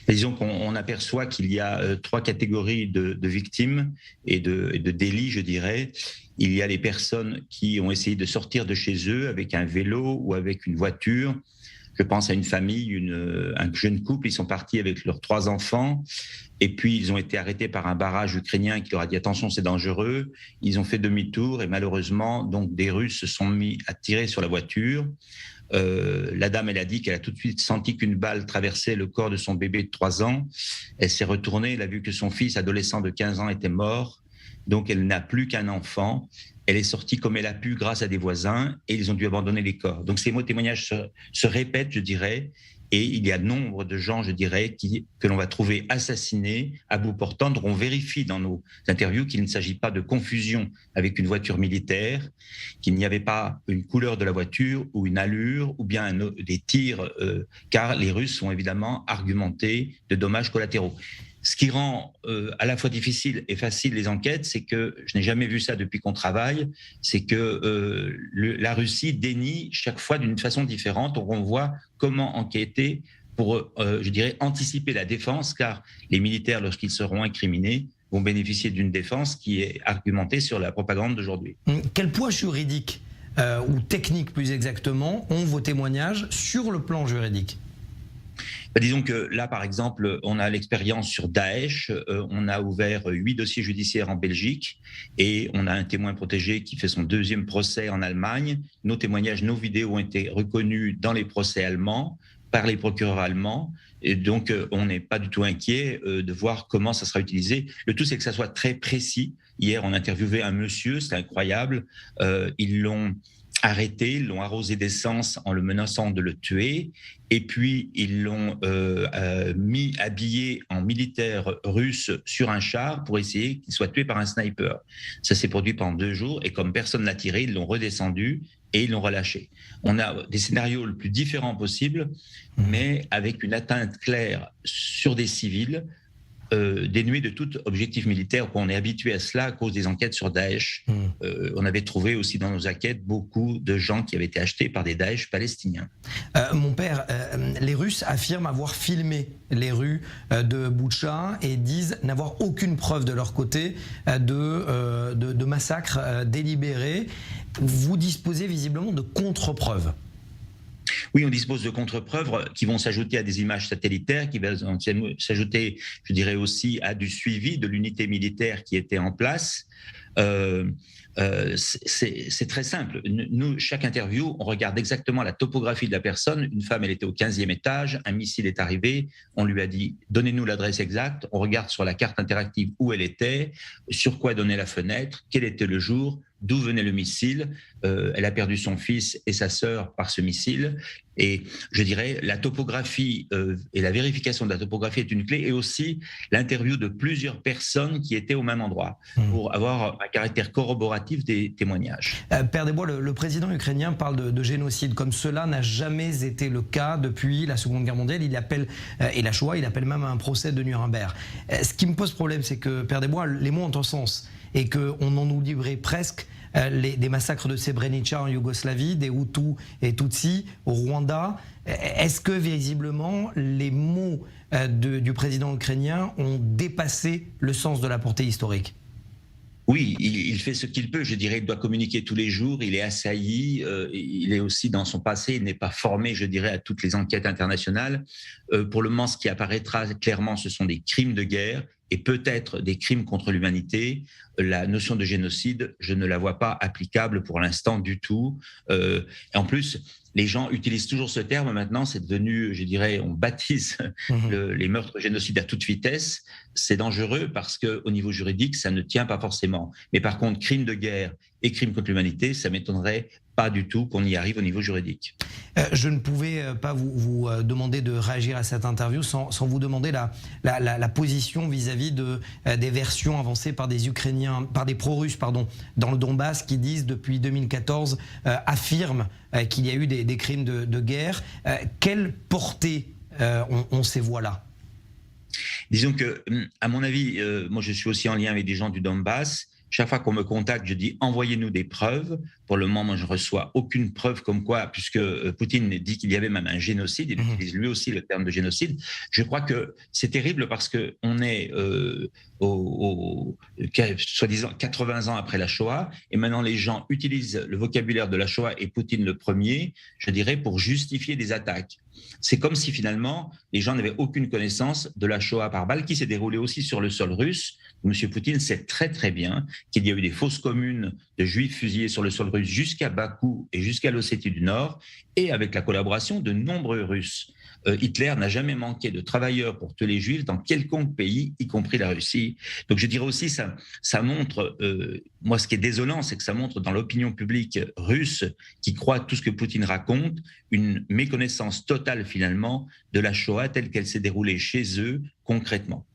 Disons qu'on aperçoit qu'il y a trois catégories de victimes et de délits, je dirais. Il y a les personnes qui ont essayé de sortir de chez eux avec un vélo ou avec une voiture. Je pense à une famille, un jeune couple, ils sont partis avec leurs trois enfants et puis ils ont été arrêtés par un barrage ukrainien qui leur a dit attention, c'est dangereux. Ils ont fait demi-tour et malheureusement, donc des Russes se sont mis à tirer sur la voiture. La dame, elle a dit qu'elle a tout de suite senti qu'une balle traversait le corps de son bébé de 3 ans. Elle s'est retournée, elle a vu que son fils adolescent de 15 ans était mort. Donc, elle n'a plus qu'un enfant. Elle est sortie comme elle a pu grâce à des voisins et ils ont dû abandonner les corps. Donc, ces témoignages se répètent, je dirais, et il y a nombre de gens, je dirais, que l'on va trouver assassinés à bout portant. Donc, on vérifie dans nos interviews qu'il ne s'agit pas de confusion avec une voiture militaire, qu'il n'y avait pas une couleur de la voiture ou une allure ou bien des tirs, car les Russes ont évidemment argumenté de dommages collatéraux. Ce qui rend à la fois difficile et facile les enquêtes, c'est que je n'ai jamais vu ça depuis qu'on travaille, c'est que la Russie dénie chaque fois d'une façon différente. On voit comment enquêter pour, je dirais, anticiper la défense, car les militaires, lorsqu'ils seront incriminés, vont bénéficier d'une défense qui est argumentée sur la propagande d'aujourd'hui. Quel poids juridique ou technique plus exactement ont vos témoignages sur le plan juridique ? Disons que là, par exemple, on a l'expérience sur Daesh, on a ouvert 8 dossiers judiciaires en Belgique et on a un témoin protégé qui fait son 2e procès en Allemagne. Nos témoignages, nos vidéos ont été reconnus dans les procès allemands par les procureurs allemands. Et donc, on n'est pas du tout inquiet de voir comment ça sera utilisé. Le tout, c'est que ça soit très précis. Hier, on a interviewé un monsieur, c'est incroyable. Ils l'ont arrêté, ils l'ont arrosé d'essence en le menaçant de le tuer, et puis ils l'ont habillé en militaire russe sur un char pour essayer qu'il soit tué par un sniper. Ça s'est produit pendant 2 jours, et comme personne l'a tiré, ils l'ont redescendu et ils l'ont relâché. On a des scénarios le plus différents possible, mais avec une atteinte claire sur des civils, dénué de tout objectif militaire. On est habitué à cela à cause des enquêtes sur Daesh. On avait trouvé aussi dans nos enquêtes beaucoup de gens qui avaient été achetés par des Daesh palestiniens. Mon père, les Russes affirment avoir filmé les rues de Boutcha et disent n'avoir aucune preuve de leur côté de massacres délibérés. Vous disposez visiblement de contre-preuves. Oui, on dispose de contre-preuves qui vont s'ajouter à des images satellitaires, qui vont s'ajouter, je dirais aussi, à du suivi de l'unité militaire qui était en place. C'est très simple. Nous, chaque interview, on regarde exactement la topographie de la personne. Une femme, elle était au 15e étage, un missile est arrivé, on lui a dit « donnez-nous l'adresse exacte », on regarde sur la carte interactive où elle était, sur quoi donnait la fenêtre, quel était le jour, d'où venait le missile. Elle a perdu son fils et sa sœur par ce missile. Et je dirais, la topographie et la vérification de la topographie est une clé, et aussi l'interview de plusieurs personnes qui étaient au même endroit pour avoir un caractère corroboratif des témoignages. Père Desbois, le président ukrainien parle de génocide, comme cela n'a jamais été le cas depuis la Seconde Guerre mondiale. Il appelle, et la Shoah, il appelle même à un procès de Nuremberg. Ce qui me pose problème, c'est que, Père Desbois, les mots ont un sens, et qu'on en oublierait presque des massacres de Srebrenica en Yougoslavie, des Hutus et Tutsis au Rwanda. Est-ce que visiblement les mots du président ukrainien ont dépassé le sens de la portée historique ? Oui, il fait ce qu'il peut. Je dirais, il doit communiquer tous les jours. Il est assailli. Il est aussi dans son passé. Il n'est pas formé, je dirais, à toutes les enquêtes internationales. Pour le moment, ce qui apparaîtra clairement, ce sont des crimes de guerre et peut-être des crimes contre l'humanité. La notion de génocide, je ne la vois pas applicable pour l'instant du tout. Et en plus, les gens utilisent toujours ce terme maintenant, c'est devenu, je dirais, on baptise les meurtres génocides à toute vitesse. C'est dangereux parce qu'au niveau juridique, ça ne tient pas forcément. Mais par contre, crime de guerre et crime contre l'humanité, ça m'étonnerait pas du tout qu'on y arrive au niveau juridique. Je ne pouvais pas vous demander de réagir à cette interview sans vous demander la position vis-à-vis des versions avancées par des Ukrainiens, par des pro-russes, dans le Donbass, qui disent depuis 2014, affirment qu'il y a eu des crimes de guerre. Quelle portée ont ces voix-là ? Disons que, à mon avis, moi je suis aussi en lien avec des gens du Donbass. chaque fois qu'on me contacte, je dis envoyez-nous des preuves. Pour le moment, moi, je reçois aucune preuve comme quoi, puisque Poutine dit qu'il y avait même un génocide, il utilise lui aussi le terme de génocide. Je crois que c'est terrible parce qu'on est soi-disant 80 ans après la Shoah, et maintenant les gens utilisent le vocabulaire de la Shoah et Poutine le premier, je dirais, pour justifier des attaques. C'est comme si finalement les gens n'avaient aucune connaissance de la Shoah par balle qui s'est déroulée aussi sur le sol russe. M. Poutine sait très très bien qu'il y a eu des fosses communes de juifs fusillés sur le sol russe jusqu'à Bakou et jusqu'à l'Ossétie du Nord, et avec la collaboration de nombreux Russes. Hitler n'a jamais manqué de travailleurs pour tuer les Juifs dans quelconque pays, y compris la Russie. Donc je dirais aussi, ça montre, moi ce qui est désolant, c'est que ça montre dans l'opinion publique russe, qui croit tout ce que Poutine raconte, une méconnaissance totale finalement de la Shoah telle qu'elle s'est déroulée chez eux concrètement.